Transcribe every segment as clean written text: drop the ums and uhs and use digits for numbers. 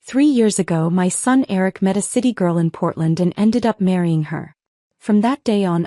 3 years ago, my son Eric met a city girl in Portland and ended up marrying her. From that day on,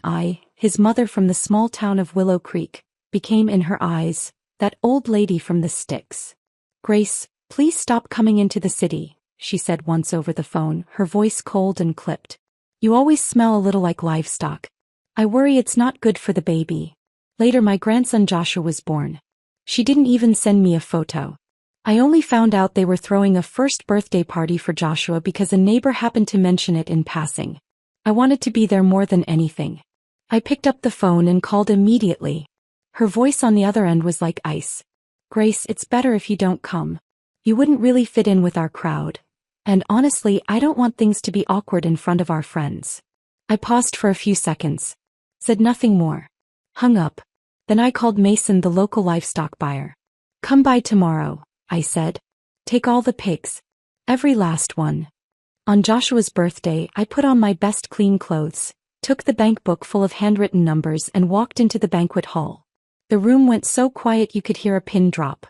his mother from the small town of Willow Creek, became in her eyes that old lady from the sticks. "Grace, please stop coming into the city," she said once over the phone, her voice cold and clipped. "You always smell a little like livestock. I worry it's not good for the baby." Later, my grandson Joshua was born. She didn't even send me a photo. I only found out they were throwing a first birthday party for Joshua because a neighbor happened to mention it in passing. I wanted to be there more than anything. I picked up the phone and called immediately. Her voice on the other end was like ice. "Grace, it's better if you don't come. You wouldn't really fit in with our crowd. And honestly, I don't want things to be awkward in front of our friends." I paused for a few seconds. Said nothing more. Hung up. Then I called Mason, the local livestock buyer. "Come by tomorrow," I said. "Take all the pigs. Every last one." On Joshua's birthday, I put on my best clean clothes, took the bank book full of handwritten numbers and walked into the banquet hall. The room went so quiet you could hear a pin drop.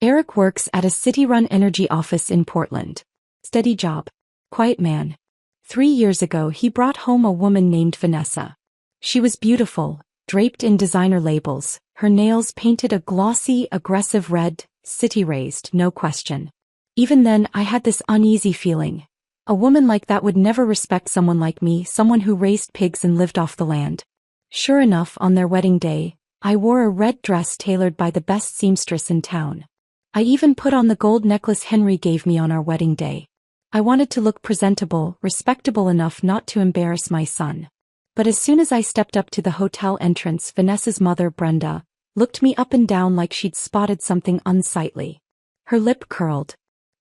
Eric works at a city-run energy office in Portland. Steady job. Quiet man. 3 years ago, he brought home a woman named Vanessa. She was beautiful, draped in designer labels, her nails painted a glossy, aggressive red, city-raised, no question. Even then, I had this uneasy feeling. A woman like that would never respect someone like me, someone who raised pigs and lived off the land. Sure enough, on their wedding day, I wore a red dress tailored by the best seamstress in town. I even put on the gold necklace Henry gave me on our wedding day. I wanted to look presentable, respectable enough not to embarrass my son. But as soon as I stepped up to the hotel entrance, Vanessa's mother, Brenda, looked me up and down like she'd spotted something unsightly. Her lip curled.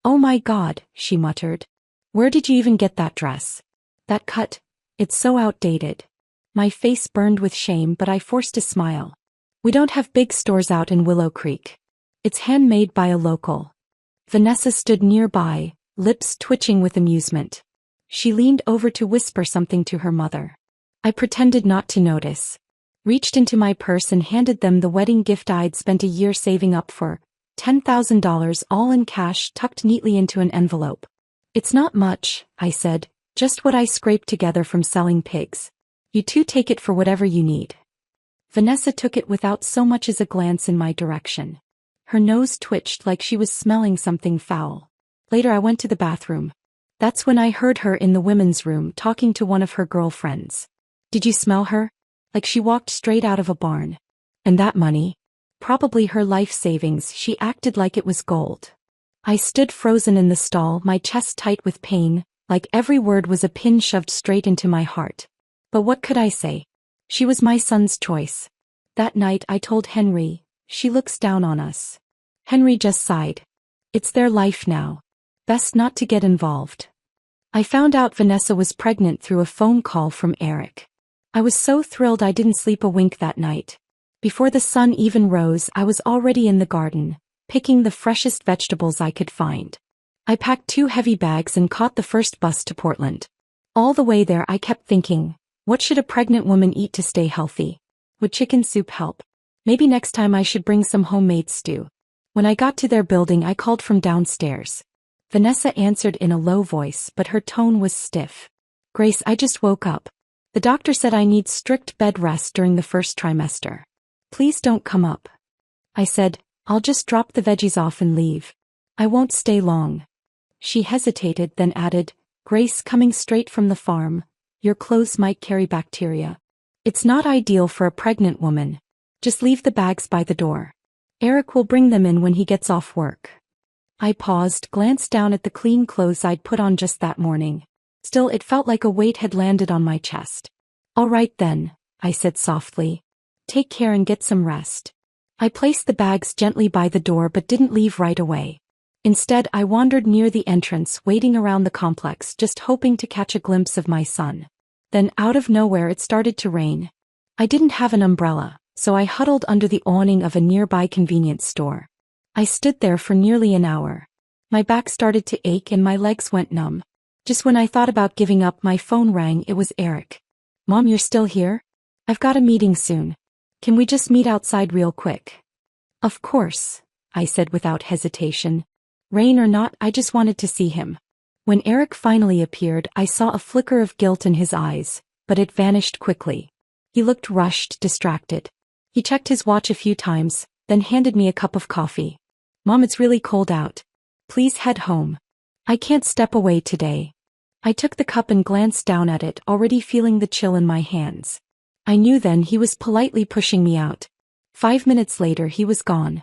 "Oh my God," she muttered. "Where did you even get that dress? That cut? It's so outdated." My face burned with shame, but I forced a smile. "We don't have big stores out in Willow Creek. It's handmade by a local." Vanessa stood nearby, lips twitching with amusement. She leaned over to whisper something to her mother. I pretended not to notice. Reached into my purse and handed them the wedding gift I'd spent a year saving up for, $10,000 all in cash tucked neatly into an envelope. "It's not much," I said, "just what I scraped together from selling pigs. You two take it for whatever you need." Vanessa took it without so much as a glance in my direction. Her nose twitched like she was smelling something foul. Later I went to the bathroom. That's when I heard her in the women's room talking to one of her girlfriends. "Did you smell her? Like she walked straight out of a barn. And that money? Probably her life savings. She acted like it was gold." I stood frozen in the stall, my chest tight with pain, like every word was a pin shoved straight into my heart. But what could I say? She was my son's choice. That night I told Henry, "She looks down on us." Henry just sighed. "It's their life now. Best not to get involved." I found out Vanessa was pregnant through a phone call from Eric. I was so thrilled I didn't sleep a wink that night. Before the sun even rose, I was already in the garden, picking the freshest vegetables I could find. I packed 2 heavy bags and caught the first bus to Portland. All the way there I kept thinking, what should a pregnant woman eat to stay healthy? Would chicken soup help? Maybe next time I should bring some homemade stew. When I got to their building, I called from downstairs. Vanessa answered in a low voice, but her tone was stiff. "Grace, I just woke up. The doctor said I need strict bed rest during the first trimester. Please don't come up." I said, "I'll just drop the veggies off and leave. I won't stay long." She hesitated, then added, "Grace, coming straight from the farm, your clothes might carry bacteria. It's not ideal for a pregnant woman. Just leave the bags by the door. Eric will bring them in when he gets off work." I paused, glanced down at the clean clothes I'd put on just that morning. Still, it felt like a weight had landed on my chest. "All right then," I said softly. "Take care and get some rest." I placed the bags gently by the door but didn't leave right away. Instead, I wandered near the entrance, waiting around the complex, just hoping to catch a glimpse of my son. Then, out of nowhere, it started to rain. I didn't have an umbrella, so I huddled under the awning of a nearby convenience store. I stood there for nearly an hour. My back started to ache and my legs went numb. Just when I thought about giving up, my phone rang. It was Eric. "Mom, you're still here? I've got a meeting soon. Can we just meet outside real quick?" "Of course," I said without hesitation. Rain or not, I just wanted to see him. When Eric finally appeared, I saw a flicker of guilt in his eyes, but it vanished quickly. He looked rushed, distracted. He checked his watch a few times, then handed me a cup of coffee. "Mom, it's really cold out. Please head home. I can't step away today." I took the cup and glanced down at it, already feeling the chill in my hands. I knew then he was politely pushing me out. 5 minutes later he was gone.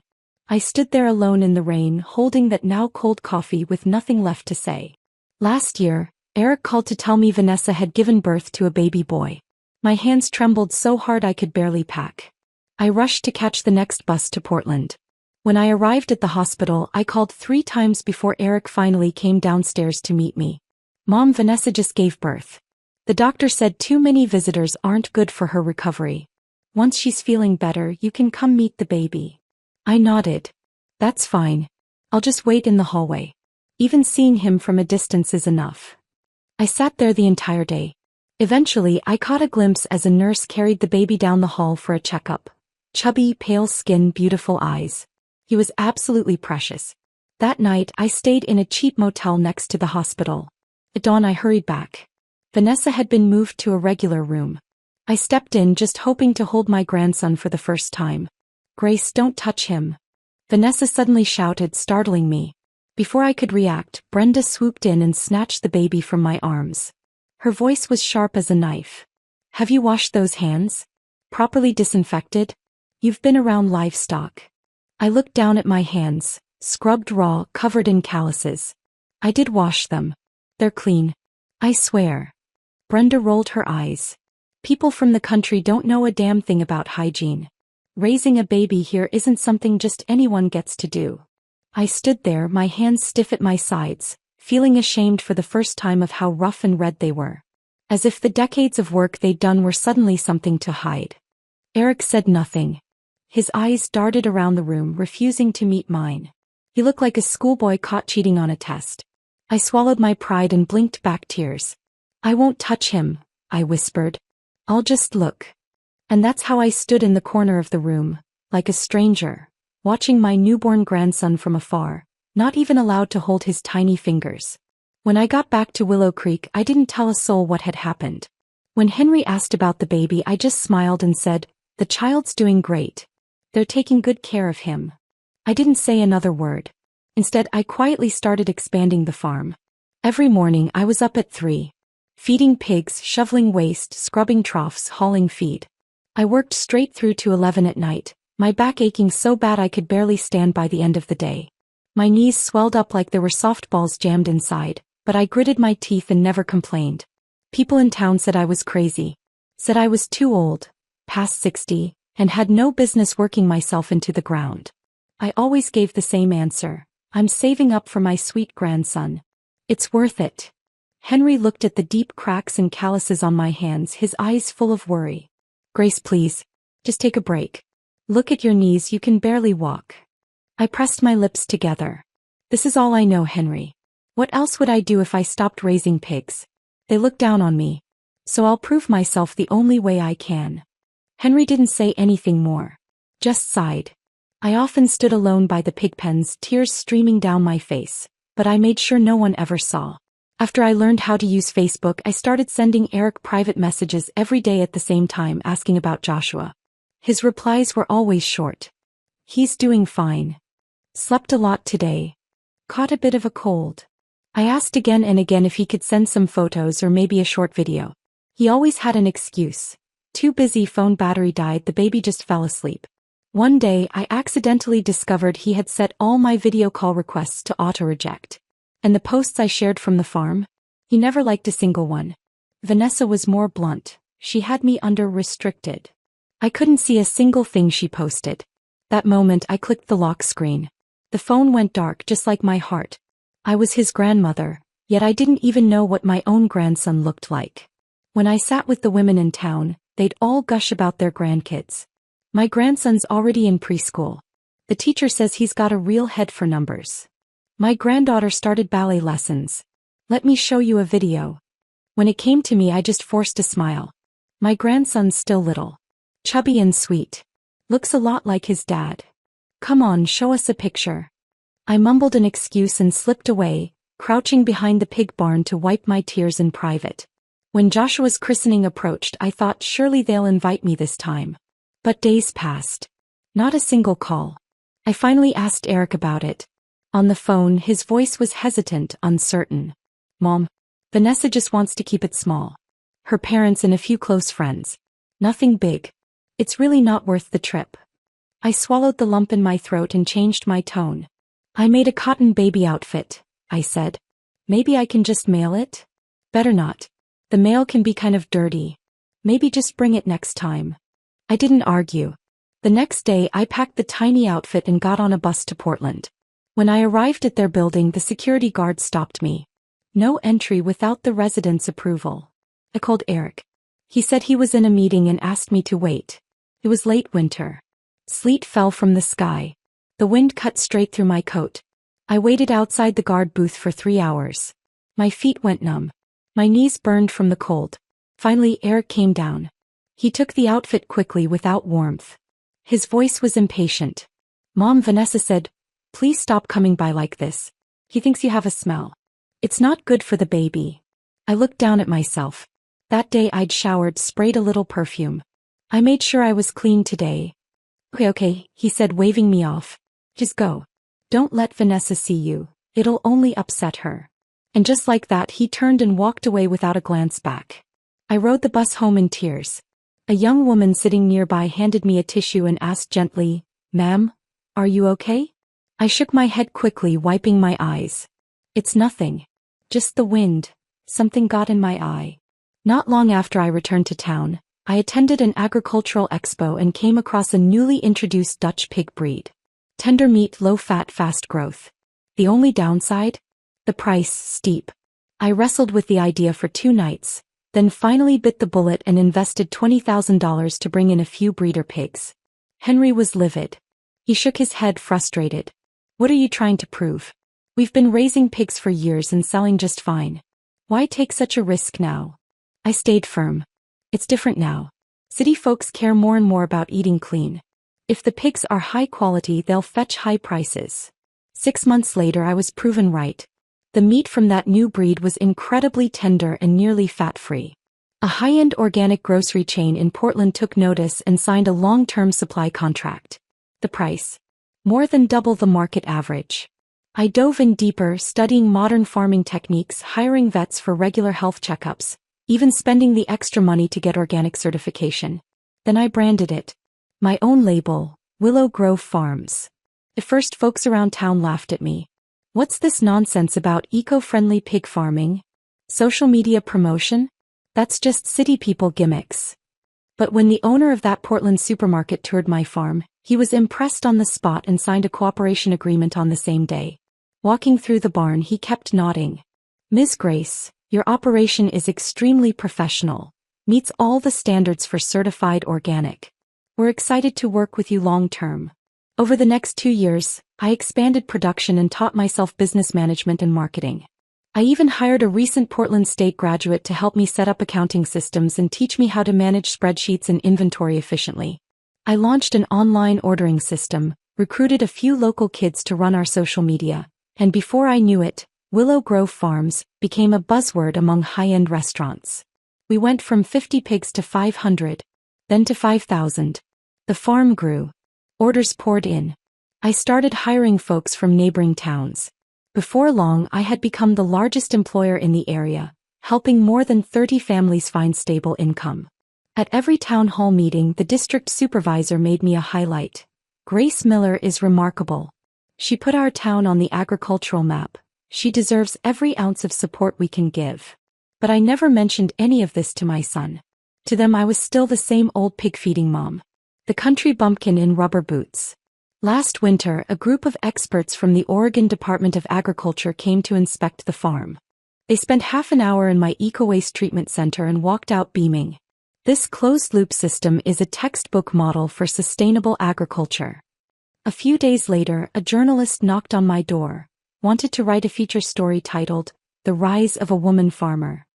I stood there alone in the rain, holding that now cold coffee with nothing left to say. Last year, Eric called to tell me Vanessa had given birth to a baby boy. My hands trembled so hard I could barely pack. I rushed to catch the next bus to Portland. When I arrived at the hospital, I called 3 times before Eric finally came downstairs to meet me. "Mom, Vanessa just gave birth. The doctor said too many visitors aren't good for her recovery. Once she's feeling better, you can come meet the baby." I nodded. "That's fine. I'll just wait in the hallway. Even seeing him from a distance is enough." I sat there the entire day. Eventually, I caught a glimpse as a nurse carried the baby down the hall for a checkup. Chubby, pale skin, beautiful eyes. He was absolutely precious. That night, I stayed in a cheap motel next to the hospital. At dawn, I hurried back. Vanessa had been moved to a regular room. I stepped in, just hoping to hold my grandson for the first time. "Grace, don't touch him," Vanessa suddenly shouted, startling me. Before I could react, Brenda swooped in and snatched the baby from my arms. Her voice was sharp as a knife. "Have you washed those hands? Properly disinfected? You've been around livestock." I looked down at my hands, scrubbed raw, covered in calluses. "I did wash them. They're clean. I swear." Brenda rolled her eyes. "People from the country don't know a damn thing about hygiene. Raising a baby here isn't something just anyone gets to do." I stood there, my hands stiff at my sides, feeling ashamed for the first time of how rough and red they were. As if the decades of work they'd done were suddenly something to hide. Eric said nothing. His eyes darted around the room, refusing to meet mine. He looked like a schoolboy caught cheating on a test. I swallowed my pride and blinked back tears. "I won't touch him," I whispered. "I'll just look." And that's how I stood in the corner of the room, like a stranger, watching my newborn grandson from afar, not even allowed to hold his tiny fingers. When I got back to Willow Creek, I didn't tell a soul what had happened. When Henry asked about the baby, I just smiled and said, "The child's doing great. They're taking good care of him." I didn't say another word. Instead, I quietly started expanding the farm. Every morning, I was up at 3. Feeding pigs, shoveling waste, scrubbing troughs, hauling feed. I worked straight through to 11 at night, my back aching so bad I could barely stand by the end of the day. My knees swelled up like there were softballs jammed inside, but I gritted my teeth and never complained. People in town said I was crazy. Said I was too old, past 60, and had no business working myself into the ground. I always gave the same answer. "I'm saving up for my sweet grandson. It's worth it." Henry looked at the deep cracks and calluses on my hands, his eyes full of worry. "Grace, please. Just take a break. Look at your knees, you can barely walk." I pressed my lips together. "This is all I know, Henry. What else would I do if I stopped raising pigs? They look down on me. So I'll prove myself the only way I can." Henry didn't say anything more. Just sighed. I often stood alone by the pig pens, tears streaming down my face, but I made sure no one ever saw. After I learned how to use Facebook, I started sending Eric private messages every day at the same time, asking about Joshua. His replies were always short. "He's doing fine. Slept a lot today. Caught a bit of a cold." I asked again and again if he could send some photos or maybe a short video. He always had an excuse. "Too busy, phone battery died, the baby just fell asleep." One day, I accidentally discovered he had set all my video call requests to auto-reject. And the posts I shared from the farm? He never liked a single one. Vanessa was more blunt. She had me under restricted. I couldn't see a single thing she posted. That moment, I clicked the lock screen. The phone went dark, just like my heart. I was his grandmother, yet I didn't even know what my own grandson looked like. When I sat with the women in town, they'd all gush about their grandkids. "My grandson's already in preschool. The teacher says he's got a real head for numbers. My granddaughter started ballet lessons. Let me show you a video." When it came to me, I just forced a smile. My grandson's still little. Chubby and sweet. Looks a lot like his dad. "Come on, show us a picture." I mumbled an excuse and slipped away, crouching behind the pig barn to wipe my tears in private. When Joshua's christening approached, I thought surely they'll invite me this time. But days passed. Not a single call. I finally asked Eric about it. On the phone, his voice was hesitant, uncertain. Mom, Vanessa just wants to keep it small. Her parents and a few close friends. Nothing big. It's really not worth the trip. I swallowed the lump in my throat and changed my tone. I made a cotton baby outfit, I said. Maybe I can just mail it? Better not. The mail can be kind of dirty. Maybe just bring it next time. I didn't argue. The next day I packed the tiny outfit and got on a bus to Portland. When I arrived at their building, the security guard stopped me. No entry without the resident's approval. I called Eric. He said he was in a meeting and asked me to wait. It was late winter. Sleet fell from the sky. The wind cut straight through my coat. I waited outside the guard booth for 3 hours. My feet went numb. My knees burned from the cold. Finally, Eric came down. He took the outfit quickly without warmth. His voice was impatient. Mom, Vanessa said, please stop coming by like this. He thinks you have a smell. It's not good for the baby. I looked down at myself. That day I'd showered, sprayed a little perfume. I made sure I was clean today. Okay, he said, waving me off. Just go. Don't let Vanessa see you. It'll only upset her. And just like that, he turned and walked away without a glance back. I rode the bus home in tears. A young woman sitting nearby handed me a tissue and asked gently, Ma'am, are you okay? I shook my head quickly, wiping my eyes. It's nothing. Just the wind. Something got in my eye. Not long after I returned to town, I attended an agricultural expo and came across a newly introduced Dutch pig breed. Tender meat, low fat, fast growth. The only downside? The price, steep. I wrestled with the idea for 2 nights, then finally bit the bullet and invested $20,000 to bring in a few breeder pigs. Henry was livid. He shook his head, frustrated. What are you trying to prove? We've been raising pigs for years and selling just fine. Why take such a risk now? I stayed firm. It's different now. City folks care more and more about eating clean. If the pigs are high quality, they'll fetch high prices. 6 months later, I was proven right. The meat from that new breed was incredibly tender and nearly fat-free. A high-end organic grocery chain in Portland took notice and signed a long-term supply contract. The price? More than double the market average. I dove in deeper, studying modern farming techniques, hiring vets for regular health checkups, even spending the extra money to get organic certification. Then I branded it. My own label, Willow Grove Farms. At first, folks around town laughed at me. What's this nonsense about eco-friendly pig farming? Social media promotion? That's just city people gimmicks. But when the owner of that Portland supermarket toured my farm, he was impressed on the spot and signed a cooperation agreement on the same day. Walking through the barn, he kept nodding. Ms. Grace, your operation is extremely professional, meets all the standards for certified organic. We're excited to work with you long-term. Over the next 2 years, I expanded production and taught myself business management and marketing. I even hired a recent Portland State graduate to help me set up accounting systems and teach me how to manage spreadsheets and inventory efficiently. I launched an online ordering system, recruited a few local kids to run our social media, and before I knew it, Willow Grove Farms became a buzzword among high-end restaurants. We went from 50 pigs to 500, then to 5,000. The farm grew. Orders poured in. I started hiring folks from neighboring towns. Before long, I had become the largest employer in the area, helping more than 30 families find stable income. At every town hall meeting, the district supervisor made me a highlight. Grace Miller is remarkable. She put our town on the agricultural map. She deserves every ounce of support we can give. But I never mentioned any of this to my son. To them, I was still the same old pig-feeding mom. The country bumpkin in rubber boots. Last winter, a group of experts from the Oregon Department of Agriculture came to inspect the farm. They spent half an hour in my eco-waste treatment center and walked out beaming. This closed-loop system is a textbook model for sustainable agriculture. A few days later, a journalist knocked on my door, wanted to write a feature story titled, The Rise of a Woman Farmer.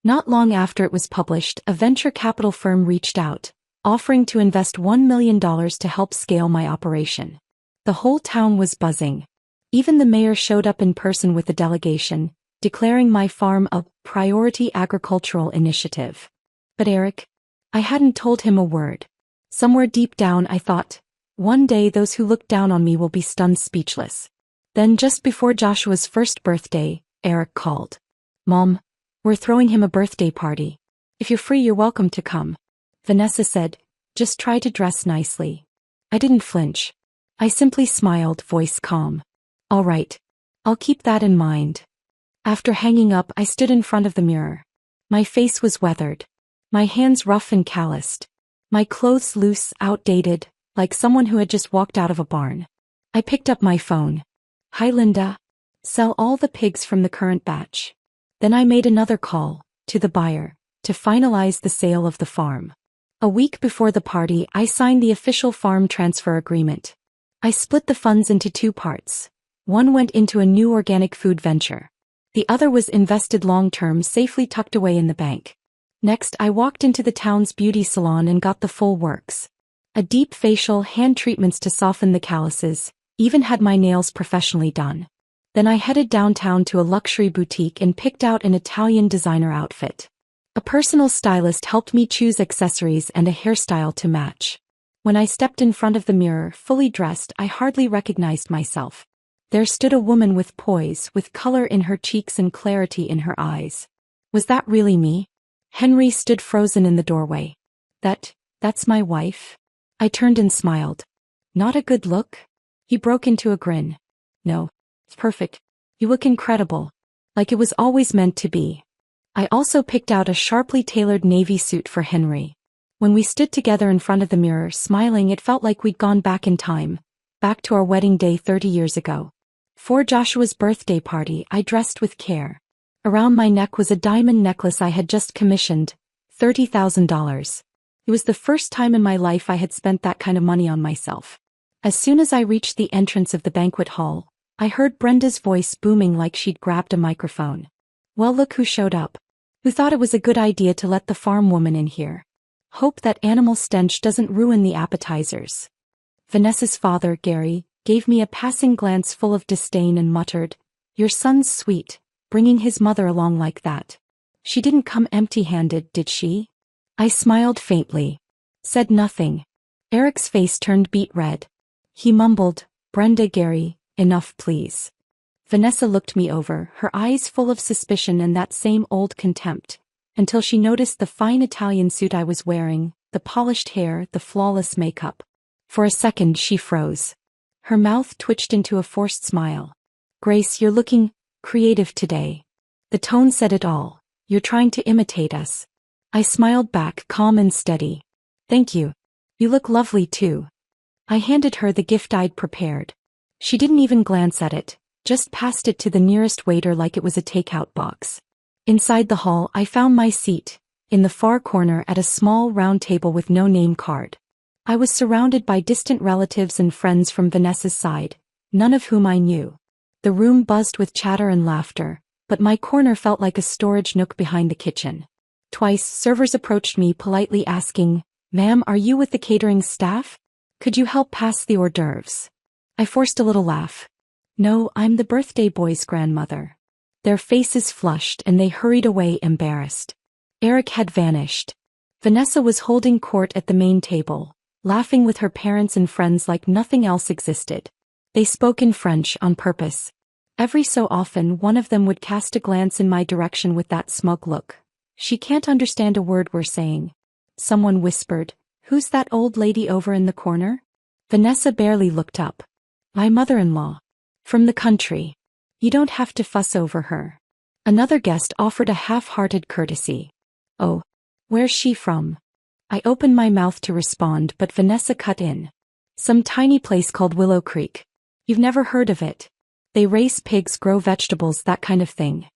Not long after it was published, a venture capital firm reached out, offering to invest $1 million to help scale my operation. The whole town was buzzing. Even the mayor showed up in person with a delegation, declaring my farm a priority agricultural initiative. But Eric, I hadn't told him a word. Somewhere deep down I thought, one day those who look down on me will be stunned speechless. Then just before Joshua's first birthday, Eric called. Mom, we're throwing him a birthday party. If you're free, you're welcome to come. Vanessa said, just try to dress nicely. I didn't flinch. I simply smiled, voice calm. All right. I'll keep that in mind. After hanging up, I stood in front of the mirror. My face was weathered. My hands rough and calloused. My clothes loose, outdated, like someone who had just walked out of a barn. I picked up my phone. Hi Linda. Sell all the pigs from the current batch. Then I made another call, to the buyer, to finalize the sale of the farm. A week before the party, I signed the official farm transfer agreement. I split the funds into two parts. One went into a new organic food venture. The other was invested long-term, safely tucked away in the bank. Next, I walked into the town's beauty salon and got the full works. A deep facial, hand treatments to soften the calluses, even had my nails professionally done. Then I headed downtown to a luxury boutique and picked out an Italian designer outfit. A personal stylist helped me choose accessories and a hairstyle to match. When I stepped in front of the mirror, fully dressed, I hardly recognized myself. There stood a woman with poise, with color in her cheeks and clarity in her eyes. Was that really me? Henry stood frozen in the doorway. That's my wife? I turned and smiled. Not a good look? He broke into a grin. No. It's perfect. You look incredible. Like it was always meant to be. I also picked out a sharply tailored navy suit for Henry. When we stood together in front of the mirror, smiling, it felt like we'd gone back in time. Back to our wedding day 30 years ago. For Joshua's birthday party, I dressed with care. Around my neck was a diamond necklace I had just commissioned, $30,000. It was the first time in my life I had spent that kind of money on myself. As soon as I reached the entrance of the banquet hall, I heard Brenda's voice booming like she'd grabbed a microphone. Well, look who showed up. Who thought it was a good idea to let the farm woman in here? Hope that animal stench doesn't ruin the appetizers. Vanessa's father, Gary, gave me a passing glance full of disdain and muttered, Your son's sweet, bringing his mother along like that. She didn't come empty-handed, did she? I smiled faintly. Said nothing. Eric's face turned beet red. He mumbled, Brenda, Gary, enough please. Vanessa looked me over, her eyes full of suspicion and that same old contempt, until she noticed the fine Italian suit I was wearing, the polished hair, the flawless makeup. For a second she froze. Her mouth twitched into a forced smile. Grace, you're looking creative today. The tone said it all. You're trying to imitate us. I smiled back, calm and steady. Thank you. You look lovely too. I handed her the gift I'd prepared. She didn't even glance at it, just passed it to the nearest waiter like it was a takeout box. Inside the hall, I found my seat, in the far corner at a small round table with no name card. I was surrounded by distant relatives and friends from Vanessa's side, none of whom I knew. The room buzzed with chatter and laughter, but my corner felt like a storage nook behind the kitchen. Twice, servers approached me politely asking, Ma'am, are you with the catering staff? Could you help pass the hors d'oeuvres? I forced a little laugh. No, I'm the birthday boy's grandmother. Their faces flushed and they hurried away embarrassed. Eric had vanished. Vanessa was holding court at the main table, laughing with her parents and friends like nothing else existed. They spoke in French on purpose. Every so often one of them would cast a glance in my direction with that smug look. She can't understand a word we're saying. Someone whispered, Who's that old lady over in the corner? Vanessa barely looked up. My mother-in-law. From the country. You don't have to fuss over her. Another guest offered a half-hearted courtesy. Oh, where's she from? I opened my mouth to respond, but Vanessa cut in. Some tiny place called Willow Creek. You've never heard of it. They raise pigs, grow vegetables, that kind of thing.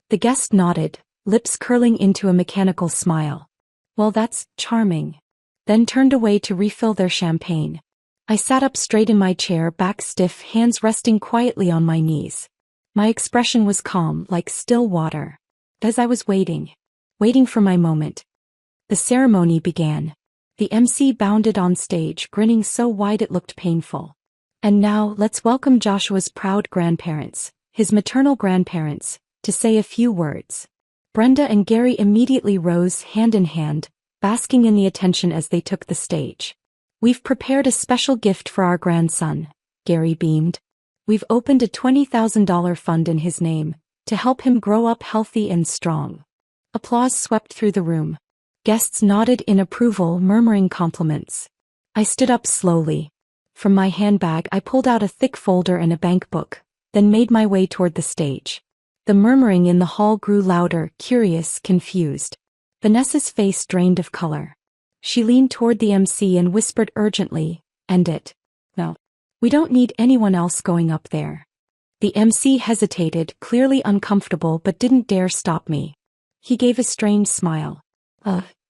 The guest nodded, lips curling into a mechanical smile. Well, that's charming. Then turned away to refill their champagne. I sat up straight in my chair, back stiff, hands resting quietly on my knees. My expression was calm, like still water. As I was waiting for my moment. The ceremony began. The MC bounded on stage, grinning so wide it looked painful. And now, let's welcome Joshua's proud grandparents, his maternal grandparents, to say a few words. Brenda and Gary immediately rose hand in hand, basking in the attention as they took the stage. "We've prepared a special gift for our grandson," Gary beamed. "We've opened a $20,000 fund in his name, to help him grow up healthy and strong." Applause swept through the room. Guests nodded in approval, murmuring compliments. I stood up slowly. From my handbag I pulled out a thick folder and a bank book, then made my way toward the stage. The murmuring in the hall grew louder, curious, confused. Vanessa's face drained of color. She leaned toward the MC and whispered urgently, "End it. No. We don't need anyone else going up there." The MC hesitated, clearly uncomfortable, but didn't dare stop me. He gave a strange smile.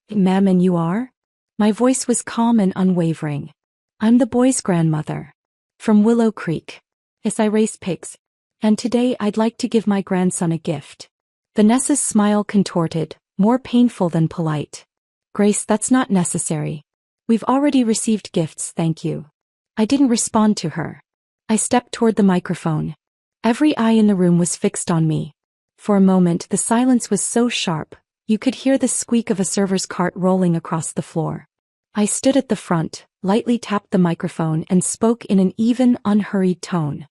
Ma'am, and you are?" My voice was calm and unwavering. "I'm the boy's grandmother. From Willow Creek. Yes, I raise pigs. And today I'd like to give my grandson a gift." Vanessa's smile contorted, more painful than polite. "Grace, that's not necessary. We've already received gifts, thank you." I didn't respond to her. I stepped toward the microphone. Every eye in the room was fixed on me. For a moment the silence was so sharp, you could hear the squeak of a server's cart rolling across the floor. I stood at the front, lightly tapped the microphone and spoke in an even, unhurried tone.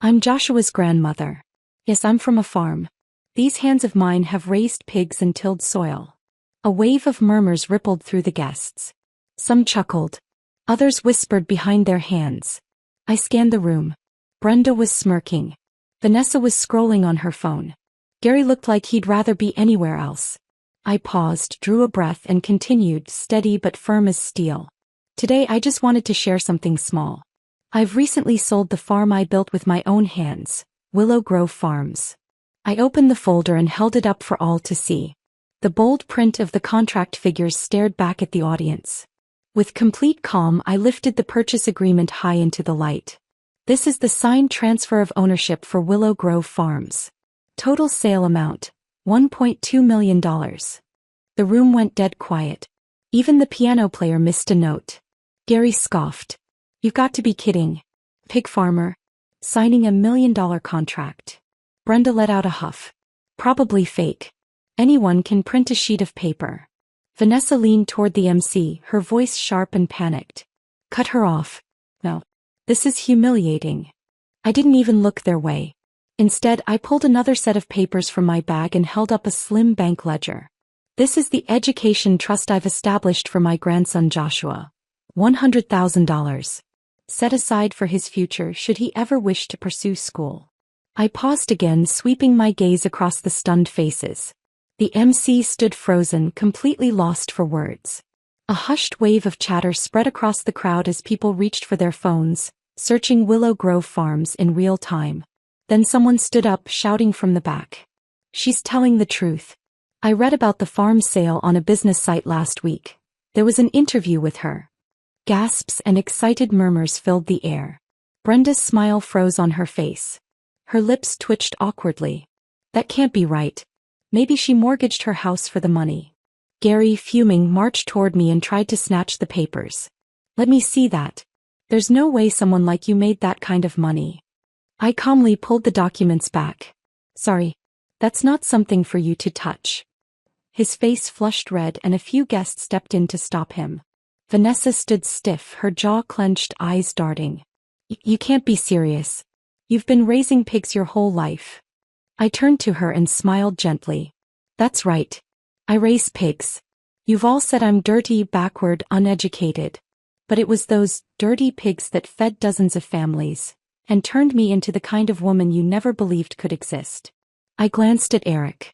"I'm Joshua's grandmother. Yes, I'm from a farm. These hands of mine have raised pigs and tilled soil." A wave of murmurs rippled through the guests. Some chuckled. Others whispered behind their hands. I scanned the room. Brenda was smirking. Vanessa was scrolling on her phone. Gary looked like he'd rather be anywhere else. I paused, drew a breath and continued, steady but firm as steel. "Today I just wanted to share something small. I've recently sold the farm I built with my own hands, Willow Grove Farms." I opened the folder and held it up for all to see. The bold print of the contract figures stared back at the audience. With complete calm I lifted the purchase agreement high into the light. "This is the signed transfer of ownership for Willow Grove Farms. Total sale amount, $1.2 million. The room went dead quiet. Even the piano player missed a note. Gary scoffed. "You've got to be kidding. Pig farmer. Signing $1 million contract." Brenda let out a huff. "Probably fake. Anyone can print a sheet of paper." Vanessa leaned toward the MC, her voice sharp and panicked. "Cut her off. No. This is humiliating." I didn't even look their way. Instead, I pulled another set of papers from my bag and held up a slim bank ledger. "This is the education trust I've established for my grandson Joshua. $100,000. Set aside for his future should he ever wish to pursue school." I paused again, sweeping my gaze across the stunned faces. The MC stood frozen, completely lost for words. A hushed wave of chatter spread across the crowd as people reached for their phones, searching Willow Grove Farms in real time. Then someone stood up, shouting from the back. "She's telling the truth. I read about the farm sale on a business site last week. There was an interview with her." Gasps and excited murmurs filled the air. Brenda's smile froze on her face. Her lips twitched awkwardly. "That can't be right. Maybe she mortgaged her house for the money." Gary, fuming, marched toward me and tried to snatch the papers. "Let me see that. There's no way someone like you made that kind of money." I calmly pulled the documents back. "Sorry. That's not something for you to touch." His face flushed red and a few guests stepped in to stop him. Vanessa stood stiff, her jaw clenched, eyes darting. You can't be serious. You've been raising pigs your whole life." I turned to her and smiled gently. "That's right. I raise pigs. You've all said I'm dirty, backward, uneducated. But it was those dirty pigs that fed dozens of families and turned me into the kind of woman you never believed could exist." I glanced at Eric.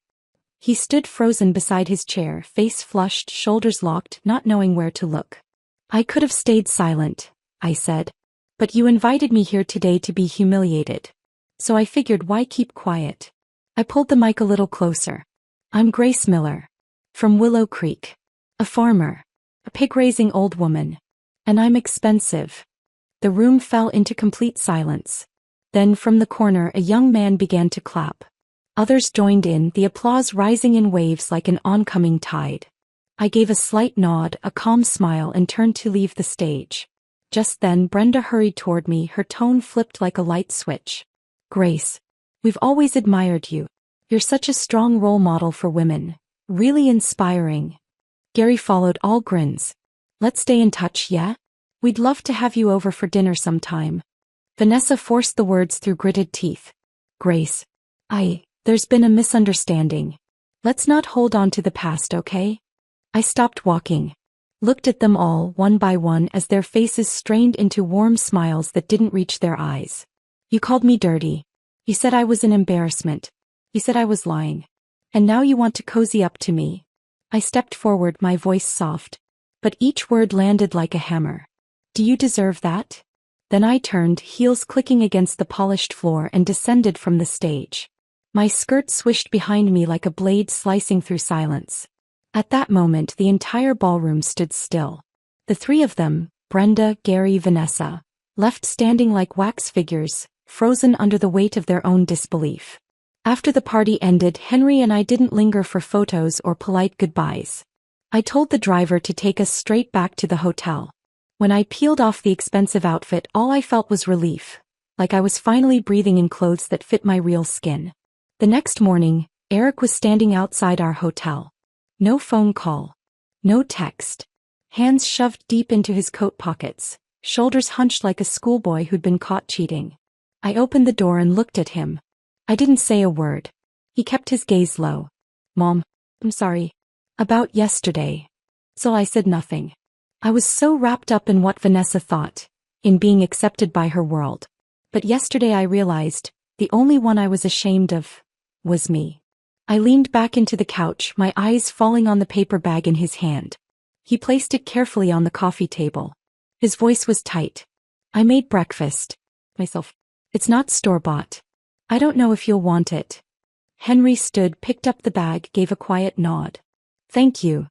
He stood frozen beside his chair, face flushed, shoulders locked, not knowing where to look. "I could have stayed silent," I said. "But you invited me here today to be humiliated. So I figured, why keep quiet?" I pulled the mic a little closer. "I'm Grace Miller. From Willow Creek. A farmer. A pig-raising old woman. And I'm expensive." The room fell into complete silence. Then from the corner a young man began to clap. Others joined in, the applause rising in waves like an oncoming tide. I gave a slight nod, a calm smile, and turned to leave the stage. Just then Brenda hurried toward me, her tone flipped like a light switch. "Grace, we've always admired you. You're such a strong role model for women. Really inspiring. Gary followed, all grins. Let's stay in touch, yeah? We'd love to have you over for dinner sometime. Vanessa forced the words through gritted teeth. Grace. There's been a misunderstanding. Let's not hold on to the past, okay? I stopped walking. Looked at them all, one by one, as their faces strained into warm smiles that didn't reach their eyes. You called me dirty. You said I was an embarrassment. You said I was lying. And now you want to cozy up to me. I stepped forward, my voice soft. But each word landed like a hammer. Do you deserve that? Then I turned, heels clicking against the polished floor, and descended from the stage. My skirt swished behind me like a blade slicing through silence. At that moment, the entire ballroom stood still. The three of them, Brenda, Gary, Vanessa, left standing like wax figures, frozen under the weight of their own disbelief. After the party ended, Henry and I didn't linger for photos or polite goodbyes. I told the driver to take us straight back to the hotel. When I peeled off the expensive outfit, all I felt was relief, like I was finally breathing in clothes that fit my real skin. The next morning, Eric was standing outside our hotel. No phone call. No text. Hands shoved deep into his coat pockets, shoulders hunched like a schoolboy who'd been caught cheating. I opened the door and looked at him. I didn't say a word. He kept his gaze low. Mom, I'm sorry. About yesterday. So I said nothing. I was so wrapped up in what Vanessa thought, in being accepted by her world. But yesterday I realized, the only one I was ashamed of was me. I leaned back into the couch, my eyes falling on the paper bag in his hand. He placed it carefully on the coffee table. His voice was tight. I made breakfast. Myself. It's not store-bought. I don't know if you'll want it. Henry stood, picked up the bag, gave a quiet nod. Thank you.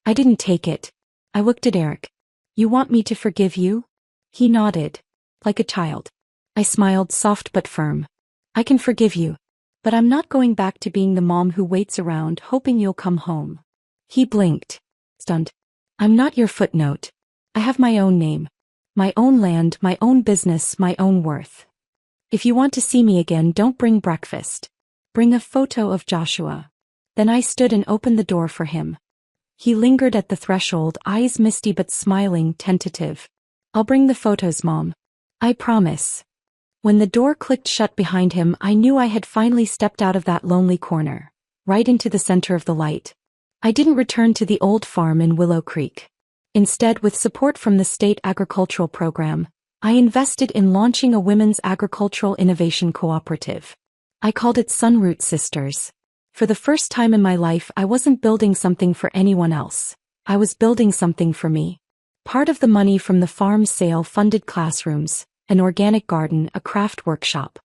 I didn't take it. I looked at Eric. You want me to forgive you? He nodded. Like a child. I smiled, soft but firm. I can forgive you. But I'm not going back to being the mom who waits around hoping you'll come home. He blinked. Stunned. I'm not your footnote. I have my own name. My own land, my own business, my own worth. If you want to see me again, don't bring breakfast. Bring a photo of Joshua. Then I stood and opened the door for him. He lingered at the threshold, eyes misty but smiling, tentative. I'll bring the photos, Mom. I promise. When the door clicked shut behind him, I knew I had finally stepped out of that lonely corner, right into the center of the light. I didn't return to the old farm in Willow Creek. Instead, with support from the state agricultural program, I invested in launching a women's agricultural innovation cooperative. I called it Sunroot Sisters. For the first time in my life, I wasn't building something for anyone else. I was building something for me. Part of the money from the farm sale funded classrooms, an organic garden, a craft workshop.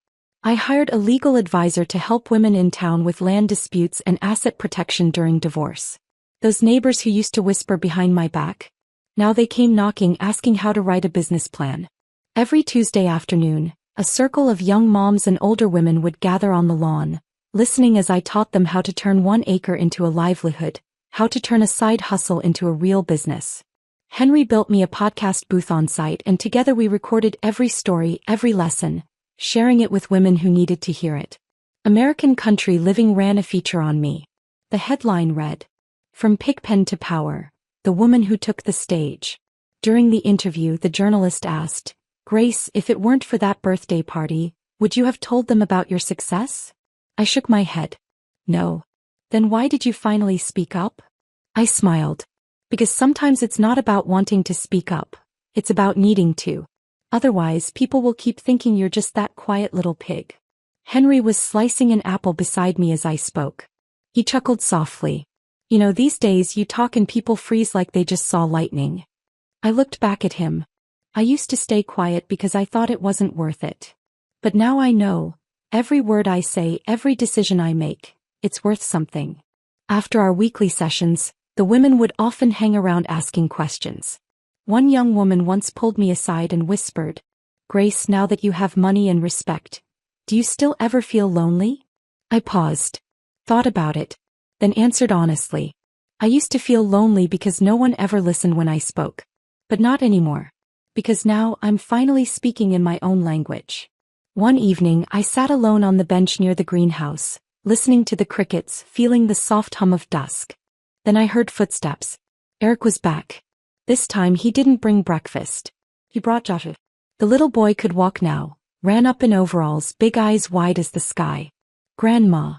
I hired a legal advisor to help women in town with land disputes and asset protection during divorce. Those neighbors who used to whisper behind my back, now they came knocking, asking how to write a business plan. Every Tuesday afternoon, a circle of young moms and older women would gather on the lawn, listening as I taught them how to turn 1 acre into a livelihood, how to turn a side hustle into a real business. Henry built me a podcast booth on site, and together we recorded every story, every lesson, sharing it with women who needed to hear it. American Country Living ran a feature on me. The headline read, "From Pigpen to Power, the woman who took the stage." During the interview, the journalist asked, "Grace, if it weren't for that birthday party, would you have told them about your success?" I shook my head. No. Then why did you finally speak up? I smiled. Because sometimes it's not about wanting to speak up. It's about needing to. Otherwise, people will keep thinking you're just that quiet little pig. Henry was slicing an apple beside me as I spoke. He chuckled softly. You know, these days you talk and people freeze like they just saw lightning. I looked back at him. I used to stay quiet because I thought it wasn't worth it. But now I know. Every word I say, every decision I make, it's worth something. After our weekly sessions, the women would often hang around asking questions. One young woman once pulled me aside and whispered, "Grace, now that you have money and respect, do you still ever feel lonely?" I paused, thought about it, then answered honestly. I used to feel lonely because no one ever listened when I spoke. But not anymore. Because now I'm finally speaking in my own language. One evening, I sat alone on the bench near the greenhouse, listening to the crickets, feeling the soft hum of dusk. Then I heard footsteps. Eric was back. This time he didn't bring breakfast. He brought Joshua. The little boy could walk now, ran up in overalls, big eyes wide as the sky. Grandma.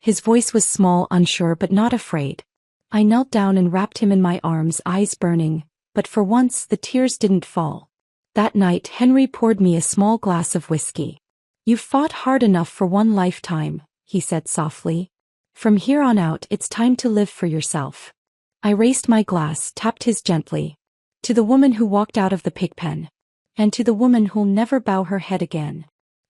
His voice was small, unsure but not afraid. I knelt down and wrapped him in my arms, eyes burning, but for once the tears didn't fall. That night Henry poured me a small glass of whiskey. "You've fought hard enough for one lifetime," he said softly. "From here on out it's time to live for yourself." I raised my glass, tapped his gently. "To the woman who walked out of the pigpen. And to the woman who'll never bow her head again."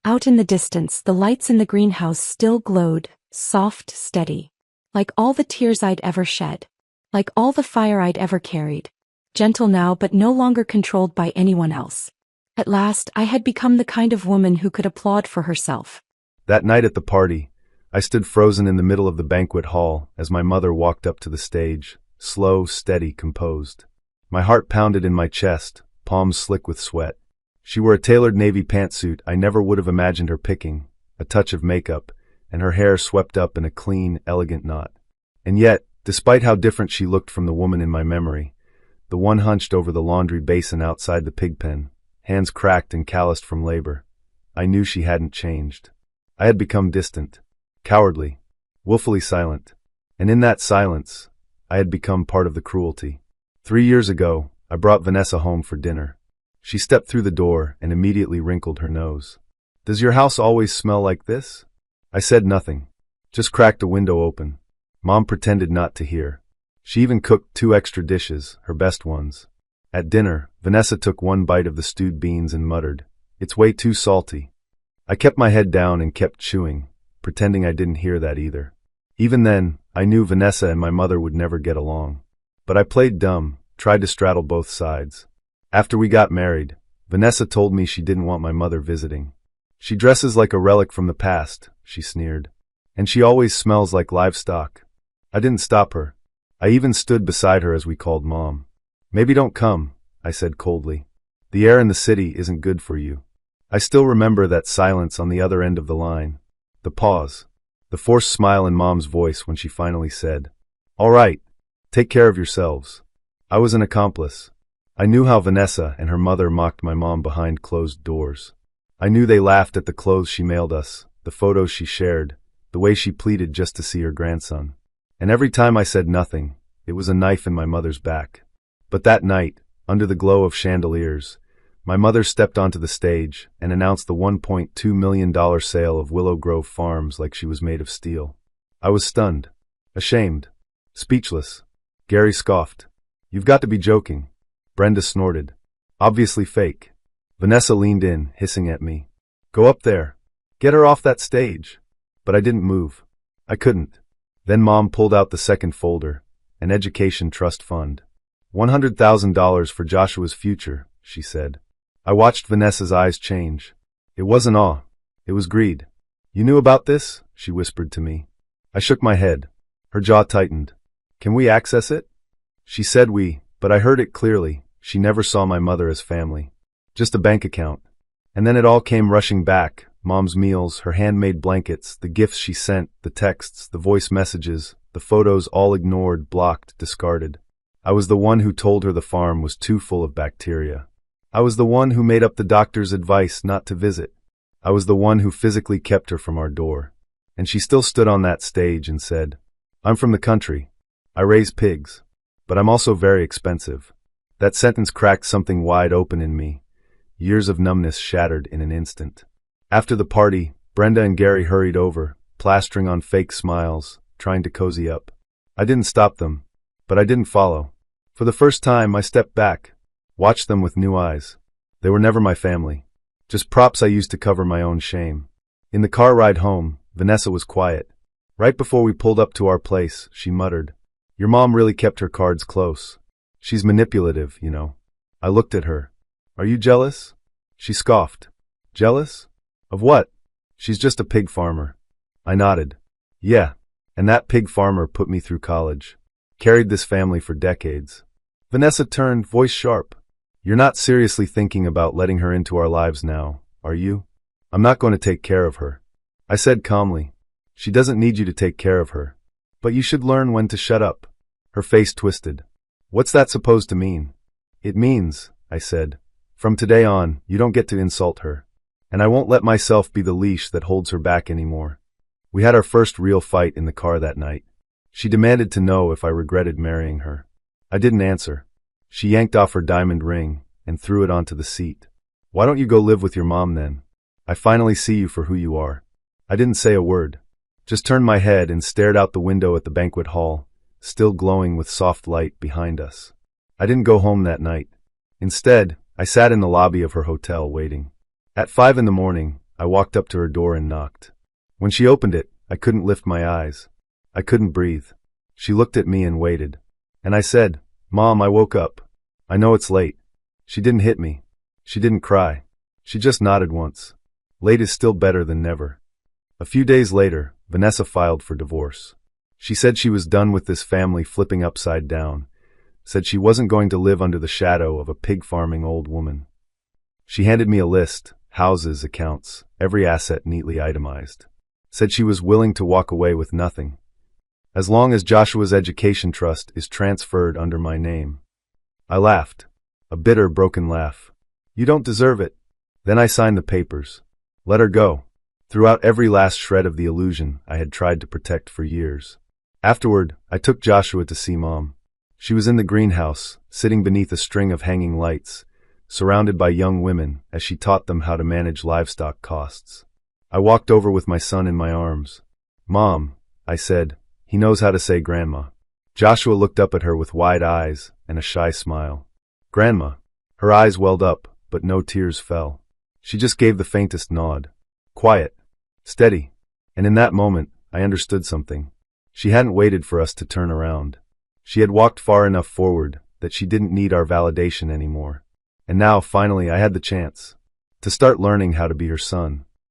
Out in the distance the lights in the greenhouse still glowed, soft, steady. Like all the tears I'd ever shed. Like all the fire I'd ever carried. Gentle now but no longer controlled by anyone else. At last I had become the kind of woman who could applaud for herself. That night at the party, I stood frozen in the middle of the banquet hall as my mother walked up to the stage, slow, steady, composed. My heart pounded in my chest, palms slick with sweat. She wore a tailored navy pantsuit I never would have imagined her picking, a touch of makeup, and her hair swept up in a clean, elegant knot. And yet, despite how different she looked from the woman in my memory, the one hunched over the laundry basin outside the pigpen, hands cracked and calloused from labor, I knew she hadn't changed. I had become distant, cowardly, willfully silent, and in that silence, I had become part of the cruelty. 3 years ago, I brought Vanessa home for dinner. She stepped through the door and immediately wrinkled her nose. "Does your house always smell like this?" I said nothing, just cracked a window open. Mom pretended not to hear. She even cooked 2 extra dishes, her best ones. At dinner, Vanessa took one bite of the stewed beans and muttered, "It's way too salty." I kept my head down and kept chewing, pretending I didn't hear that either. Even then, I knew Vanessa and my mother would never get along. But I played dumb, tried to straddle both sides. After we got married, Vanessa told me she didn't want my mother visiting. "She dresses like a relic from the past," she sneered. "And she always smells like livestock." I didn't stop her. I even stood beside her as we called Mom. "Maybe don't come," I said coldly. "The air in the city isn't good for you." I still remember that silence on the other end of the line. The pause. The forced smile in Mom's voice when she finally said, "All right, take care of yourselves." I was an accomplice. I knew how Vanessa and her mother mocked my mom behind closed doors. I knew they laughed at the clothes she mailed us, the photos she shared, the way she pleaded just to see her grandson. And every time I said nothing, it was a knife in my mother's back. But that night, under the glow of chandeliers, my mother stepped onto the stage and announced the $1.2 million sale of Willow Grove Farms like she was made of steel. I was stunned, ashamed, speechless. Gary scoffed. "You've got to be joking." Brenda snorted. "Obviously fake." Vanessa leaned in, hissing at me. "Go up there. Get her off that stage." But I didn't move. I couldn't. Then Mom pulled out the second folder, an education trust fund. $100,000 for Joshua's future, she said. I watched Vanessa's eyes change. It wasn't awe. It was greed. "You knew about this?" she whispered to me. I shook my head. Her jaw tightened. "Can we access it?" She said we, but I heard it clearly. She never saw my mother as family. Just a bank account. And then it all came rushing back. Mom's meals, her handmade blankets, the gifts she sent, the texts, the voice messages, the photos all ignored, blocked, discarded. I was the one who told her the farm was too full of bacteria. I was the one who made up the doctor's advice not to visit. I was the one who physically kept her from our door. And she still stood on that stage and said, "I'm from the country. I raise pigs. But I'm also very expensive." That sentence cracked something wide open in me. Years of numbness shattered in an instant. After the party, Brenda and Gary hurried over, plastering on fake smiles, trying to cozy up. I didn't stop them, but I didn't follow. For the first time, I stepped back, watched them with new eyes. They were never my family, just props I used to cover my own shame. In the car ride home, Vanessa was quiet. Right before we pulled up to our place, she muttered, "Your mom really kept her cards close. She's manipulative, you know." I looked at her. "Are you jealous?" She scoffed. "Jealous? Of what?" "She's just a pig farmer." I nodded. "Yeah, and that pig farmer put me through college. Carried this family for decades." Vanessa turned, voice sharp. "You're not seriously thinking about letting her into our lives now, are you?" "I'm not going to take care of her," I said calmly. She doesn't need you to take care of her. But you should learn when to shut up. Her face twisted. What's that supposed to mean? It means, I said, from today on, you don't get to insult her. And I won't let myself be the leash that holds her back anymore. We had our first real fight in the car that night. She demanded to know if I regretted marrying her. I didn't answer. She yanked off her diamond ring and threw it onto the seat. Why don't you go live with your mom then? I finally see you for who you are. I didn't say a word. Just turned my head and stared out the window at the banquet hall, still glowing with soft light behind us. I didn't go home that night. Instead, I sat in the lobby of her hotel waiting. At 5 a.m, I walked up to her door and knocked. When she opened it, I couldn't lift my eyes. I couldn't breathe. She looked at me and waited. And I said, Mom, I woke up. I know it's late. She didn't hit me. She didn't cry. She just nodded once. Late is still better than never. A few days later, Vanessa filed for divorce. She said she was done with this family flipping upside down. Said she wasn't going to live under the shadow of a pig-farming old woman. She handed me a list, houses, accounts, every asset neatly itemized. Said she was willing to walk away with nothing, as long as Joshua's education trust is transferred under my name. I laughed. A bitter, broken laugh. You don't deserve it. Then I signed the papers. Let her go. Threw out every last shred of the illusion I had tried to protect for years. Afterward, I took Joshua to see Mom. She was in the greenhouse, sitting beneath a string of hanging lights, surrounded by young women as she taught them how to manage livestock costs. I walked over with my son in my arms. Mom, I said, he knows how to say Grandma. Joshua looked up at her with wide eyes and a shy smile. Grandma. Her eyes welled up, but no tears fell. She just gave the faintest nod. Quiet. Steady. And in that moment, I understood something. She hadn't waited for us to turn around. She had walked far enough forward that she didn't need our validation anymore. And now, finally, I had the chance to start learning how to be her son.